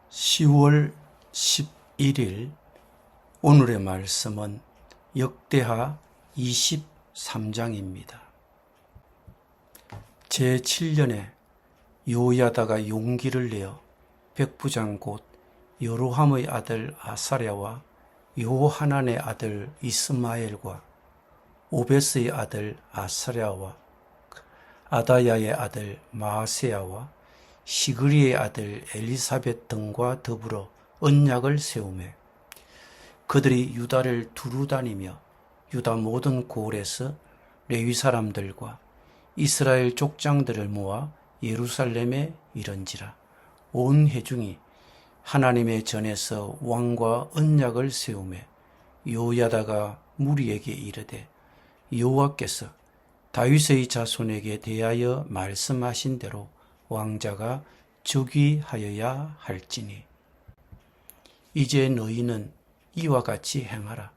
10월 11일 오늘의 말씀은 역대하 23장입니다. 제7년에 요야다가 용기를 내어 백부장 곧 여로함의 아들 아사랴와 요하난의 아들 이스마엘과 오베스의 아들 아사랴와 아다야의 아들 마아세야와 시그리의 아들 엘리사벳 등과 더불어 언약을 세우매 그들이 유다를 두루 다니며 유다 모든 고을에서 레위 사람들과 이스라엘 족장들을 모아 예루살렘에 이른지라. 온 회중이 하나님의 전에서 왕과 언약을 세우매 요야다가 무리에게 이르되 여호와께서 다윗의 자손에게 대하여 말씀하신 대로 왕자가 즉위하여야 할지니 이제 너희는 이와 같이 행하라.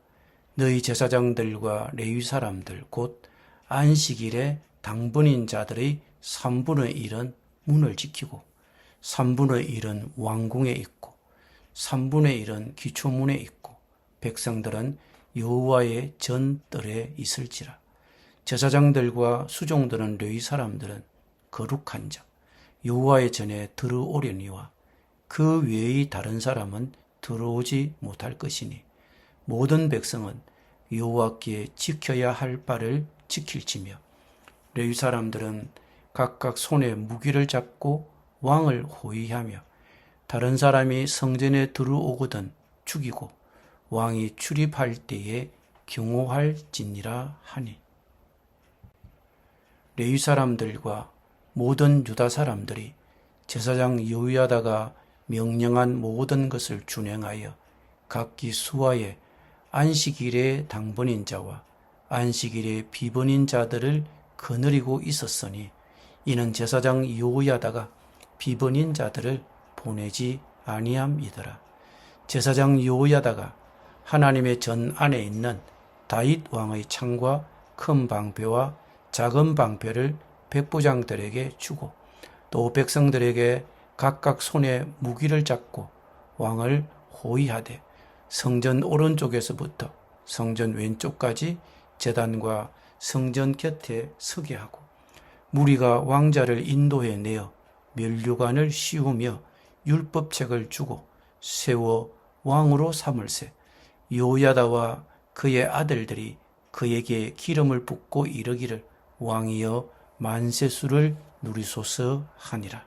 너희 제사장들과 레위 사람들 곧 안식일에 당번인 자들의 3분의 1은 문을 지키고 3분의 1은 왕궁에 있고 3분의 1은 기초문에 있고 백성들은 여호와의 전뜰에 있을지라. 제사장들과 수종들은 레위 사람들은 거룩한 자 여호와의 전에 들어오려니와 그 외의 다른 사람은 들어오지 못할 것이니 모든 백성은 여호와께 지켜야 할 바를 지킬지며 레위 사람들은 각각 손에 무기를 잡고 왕을 호위하며 다른 사람이 성전에 들어오거든 죽이고 왕이 출입할 때에 경호할지니라 하니 레위 사람들과 모든 유다 사람들이 제사장 요야다가 명령한 모든 것을 준행하여 각기 수하에 안식일의 당번인 자와 안식일의 비번인 자들을 거느리고 있었으니 이는 제사장 요야다가 비번인 자들을 보내지 아니함이더라. 제사장 요야다가 하나님의 전 안에 있는 다윗 왕의 창과 큰 방패와 작은 방패를 백부장들에게 주고 또 백성들에게 각각 손에 무기를 잡고 왕을 호위하되 성전 오른쪽에서부터 성전 왼쪽까지 제단과 성전 곁에 서게 하고 무리가 왕자를 인도해 내어 면류관을 씌우며 율법책을 주고 세워 왕으로 삼을세 요야다와 그의 아들들이 그에게 기름을 붓고 이르기를 왕이여 만세수를 누리소서 하니라.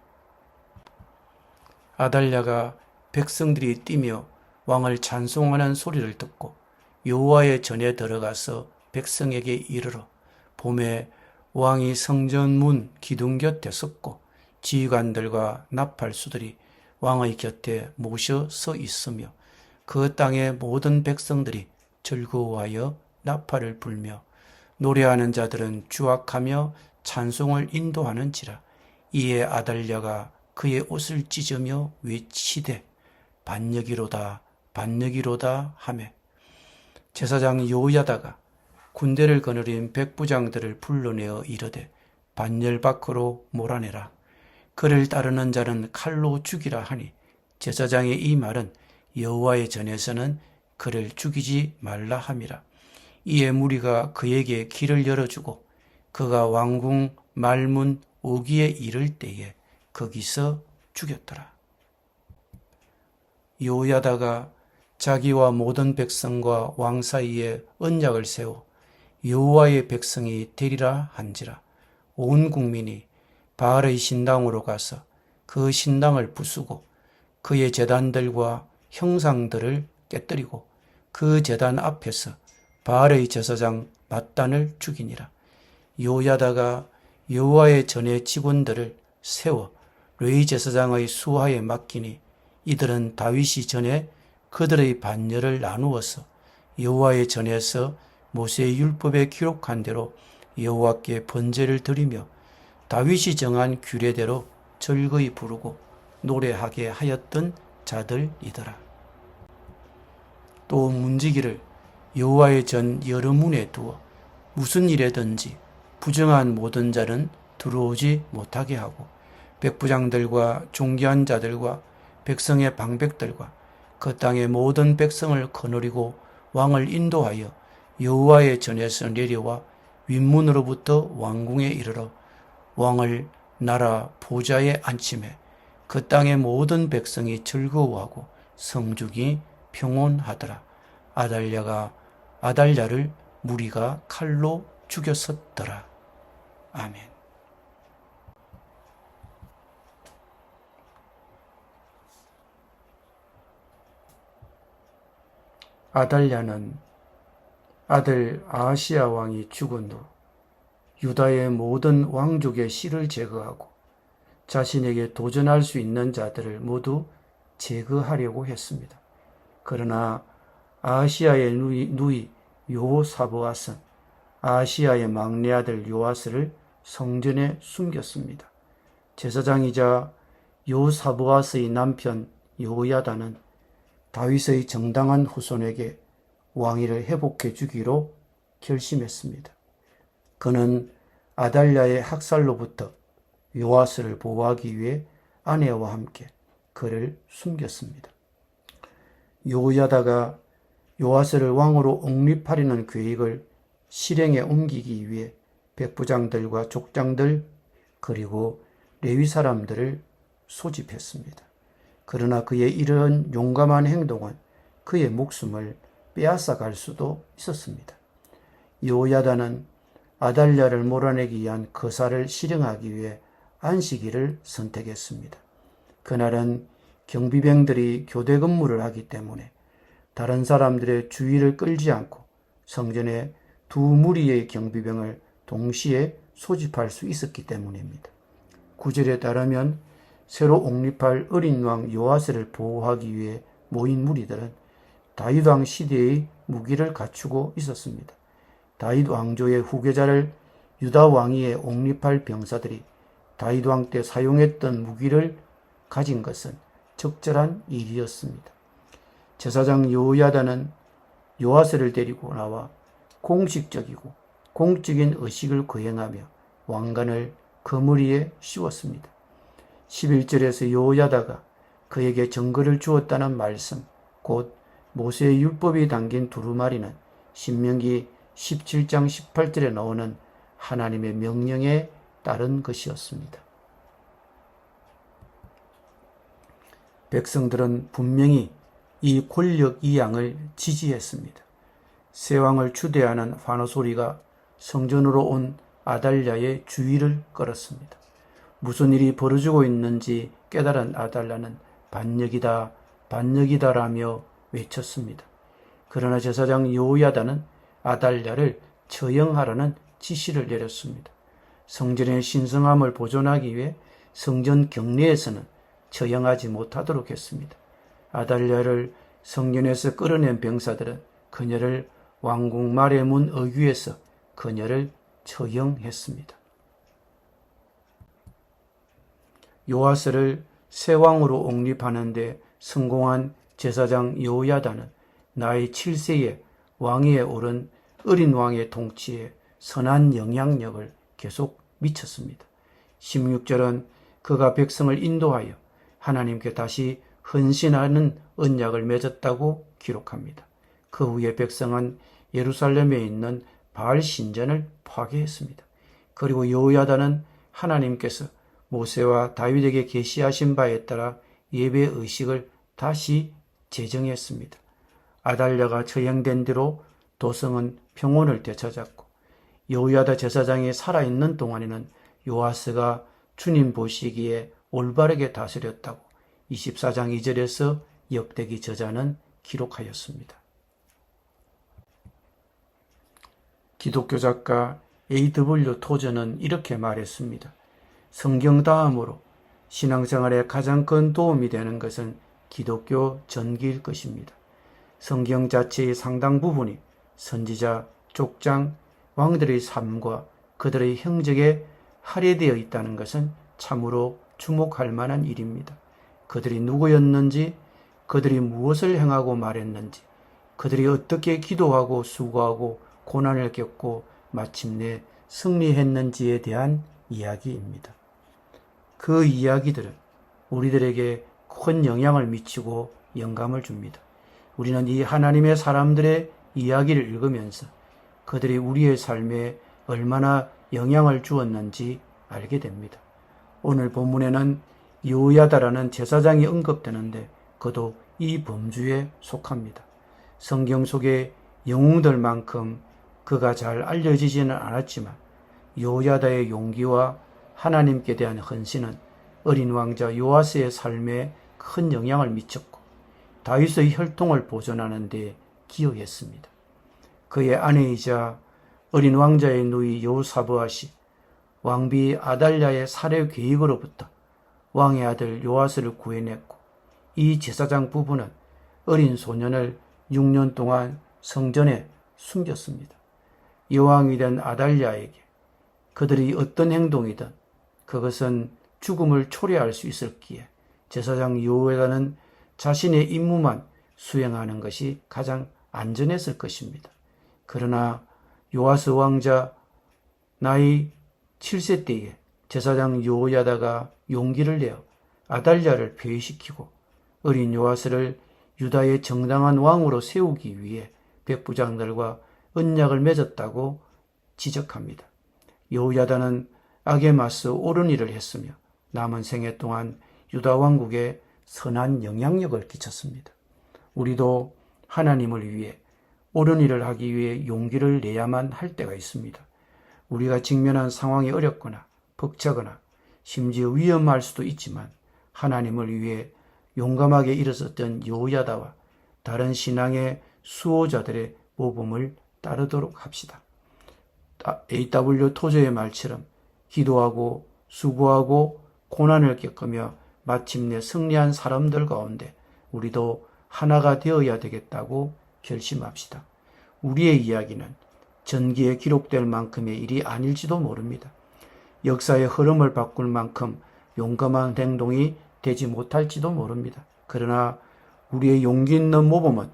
아달랴가 백성들이 뛰며 왕을 찬송하는 소리를 듣고 여호와의 전에 들어가서 백성에게 이르러 봄에 왕이 성전문 기둥 곁에 섰고 지휘관들과 나팔수들이 왕의 곁에 모셔 서 있으며 그 땅의 모든 백성들이 즐거워하여 나팔을 불며 노래하는 자들은 주악하며 찬송을 인도하는지라. 이에 아달랴가 그의 옷을 찢으며 외치되 반역이로다 반역이로다 하매 제사장 요야다가 군대를 거느린 백부장들을 불러내어 이르되 반열 밖으로 몰아내라. 그를 따르는 자는 칼로 죽이라 하니 제사장의 이 말은 여호와의 전에서는 그를 죽이지 말라 함이라. 이에 무리가 그에게 길을 열어주고 그가 왕궁 말문 오기에 이를 때에 거기서 죽였더라. 요야다가 자기와 모든 백성과 왕 사이에 언약을 세워 여호와의 백성이 되리라 한지라. 온 국민이 바알의 신당으로 가서 그 신당을 부수고 그의 제단들과 형상들을 깨뜨리고 그 제단 앞에서 바알의 제사장 mat단을 죽이니라. 요야다가 여호와의 전의 직원들을 세워 레위 제사장의 수하에 맡기니 이들은 다윗이 전에 그들의 반열을 나누어서 여호와의 전에서 모세의 율법에 기록한 대로 여호와께 번제를 드리며 다윗이 정한 규례대로 즐거이 부르고 노래하게 하였던 자들이더라. 또 문지기를 여호와의 전 여러 문에 두어 무슨 일에든지 부정한 모든 자는 들어오지 못하게 하고 백부장들과 존귀한 자들과 백성의 방백들과 그 땅의 모든 백성을 거느리고 왕을 인도하여 여호와의 전에서 내려와 윗문으로부터 왕궁에 이르러 왕을 나라 보좌에 앉히매 그 땅의 모든 백성이 즐거워하고 성중이 평온하더라. 아달랴를 무리가 칼로 죽였었더라. 아멘. 아달랴는 아들 아하시야 왕이 죽은 후 유다의 모든 왕족의 씨를 제거하고 자신에게 도전할 수 있는 자들을 모두 제거하려고 했습니다. 그러나 아하시야의 누이 여호사브앗은 아하시야의 막내 아들 요아스를 성전에 숨겼습니다. 제사장이자 여호사브앗의 남편 여호야다는 다윗의 정당한 후손에게 왕위를 회복해 주기로 결심했습니다. 그는 아달랴의 학살로부터 요아스를 보호하기 위해 아내와 함께 그를 숨겼습니다. 여호야다가 요아스를 왕으로 옹립하려는 계획을 실행에 옮기기 위해 백부장들과 족장들 그리고 레위 사람들을 소집했습니다. 그러나 그의 이러한 용감한 행동은 그의 목숨을 빼앗아 갈 수도 있었습니다. 여호야다는 아달랴를 몰아내기 위한 거사를 실행하기 위해 안식일을 선택했습니다. 그날은 경비병들이 교대 근무를 하기 때문에 다른 사람들의 주의를 끌지 않고 성전에 두 무리의 경비병을 동시에 소집할 수 있었기 때문입니다. 구절에 따르면 새로 옹립할 어린 왕 요아스를 보호하기 위해 모인 무리들은 다윗 왕 시대의 무기를 갖추고 있었습니다. 다윗 왕조의 후계자를 유다 왕위에 옹립할 병사들이 다윗 왕 때 사용했던 무기를 가진 것은 적절한 일이었습니다. 제사장 여호야다는 요아스를 데리고 나와 공식적이고 공적인 의식을 거행하며 왕관을 그 머리에 씌웠습니다. 11절에서 여호야다가 그에게 증거를 주었다는 말씀, 곧 모세의 율법이 담긴 두루마리는 신명기 17장 18절에 나오는 하나님의 명령에 따른 것이었습니다. 백성들은 분명히 이 권력 이양을 지지했습니다. 새 왕을 추대하는 환호 소리가 성전으로 온 아달랴의 주의를 끌었습니다. 무슨 일이 벌어지고 있는지 깨달은 아달랴는 반역이다, 반역이다라며 외쳤습니다. 그러나 제사장 여호야다는 아달랴를 처형하라는 지시를 내렸습니다. 성전의 신성함을 보존하기 위해 성전 경내에서는 처형하지 못하도록 했습니다. 아달랴를 성전에서 끌어낸 병사들은 그녀를 왕궁 마레문 어귀에서 그녀를 처형했습니다. 요아스를 새 왕으로 옹립하는 데 성공한 제사장 여호야다는 나이 7세에 왕위에 오른 어린 왕의 통치에 선한 영향력을 계속 미쳤습니다. 16절은 그가 백성을 인도하여 하나님께 다시 헌신하는 언약을 맺었다고 기록합니다. 그 후에 백성은 예루살렘에 있는 바알 신전을 파괴했습니다. 그리고 여호야다는 하나님께서 모세와 다윗에게 계시하신 바에 따라 예배 의식을 다시 제정했습니다. 아달랴가 처형된 뒤로 도성은 평온을 되찾았고 여호야다 제사장이 살아있는 동안에는 요아스가 주님 보시기에 올바르게 다스렸다고 24장 2절에서 역대기 저자는 기록하였습니다. 기독교 작가 A.W. 토저는 이렇게 말했습니다. 성경 다음으로 신앙생활에 가장 큰 도움이 되는 것은 기독교 전기일 것입니다. 성경 자체의 상당 부분이 선지자, 족장, 왕들의 삶과 그들의 행적에 할애되어 있다는 것은 참으로 주목할 만한 일입니다. 그들이 누구였는지, 그들이 무엇을 행하고 말했는지, 그들이 어떻게 기도하고 수고하고 고난을 겪고 마침내 승리했는지에 대한 이야기입니다. 그 이야기들은 우리들에게 큰 영향을 미치고 영감을 줍니다. 우리는 이 하나님의 사람들의 이야기를 읽으면서 그들이 우리의 삶에 얼마나 영향을 주었는지 알게 됩니다. 오늘 본문에는 여호야다라는 제사장이 언급되는데 그도 이 범주에 속합니다. 성경 속의 영웅들만큼 그가 잘 알려지지는 않았지만 여호야다의 용기와 하나님께 대한 헌신은 어린 왕자 요아스의 삶에 큰 영향을 미쳤고 다윗의 혈통을 보존하는 데 기여했습니다. 그의 아내이자 어린 왕자의 누이 여호사브앗이 왕비 아달랴의 살해 계획으로부터 왕의 아들 요아스를 구해냈고 이 제사장 부부는 어린 소년을 6년 동안 성전에 숨겼습니다. 여왕이 된 아달랴에게 그들이 어떤 행동이든 그것은 죽음을 초래할 수 있었기에 제사장 여호야다는 자신의 임무만 수행하는 것이 가장 안전했을 것입니다. 그러나 요아스 왕자 나이 7세 때에 제사장 여호야다가 용기를 내어 아달랴를 폐위시키고 어린 요아스를 유다의 정당한 왕으로 세우기 위해 백부장들과 언약을 맺었다고 지적합니다. 여호야다는 악에 맞서 옳은 일을 했으며 남은 생애 동안 유다 왕국에 선한 영향력을 끼쳤습니다. 우리도 하나님을 위해 옳은 일을 하기 위해 용기를 내야만 할 때가 있습니다. 우리가 직면한 상황이 어렵거나 벅차거나 심지어 위험할 수도 있지만 하나님을 위해 용감하게 일어섰던 여호야다와 다른 신앙의 수호자들의 모범을 따르도록 합시다. A.W. 토저의 말처럼 기도하고 수고하고 고난을 겪으며 마침내 승리한 사람들 가운데 우리도 하나가 되어야 되겠다고 결심합시다. 우리의 이야기는 전기에 기록될 만큼의 일이 아닐지도 모릅니다. 역사의 흐름을 바꿀 만큼 용감한 행동이 되지 못할지도 모릅니다. 그러나 우리의 용기 있는 모범은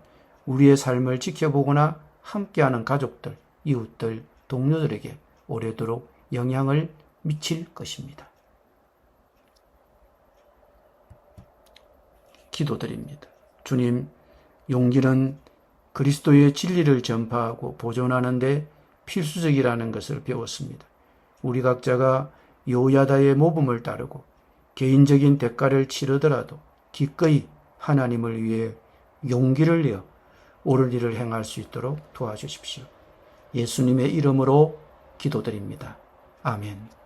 우리의 삶을 지켜보거나 함께하는 가족들, 이웃들, 동료들에게 오래도록 영향을 미칠 것입니다. 기도드립니다. 주님, 용기는 그리스도의 진리를 전파하고 보존하는 데 필수적이라는 것을 배웠습니다. 우리 각자가 여호야다의 모범을 따르고 개인적인 대가를 치르더라도 기꺼이 하나님을 위해 용기를 내어 옳은 일을 행할 수 있도록 도와주십시오. 예수님의 이름으로 기도드립니다. 아멘.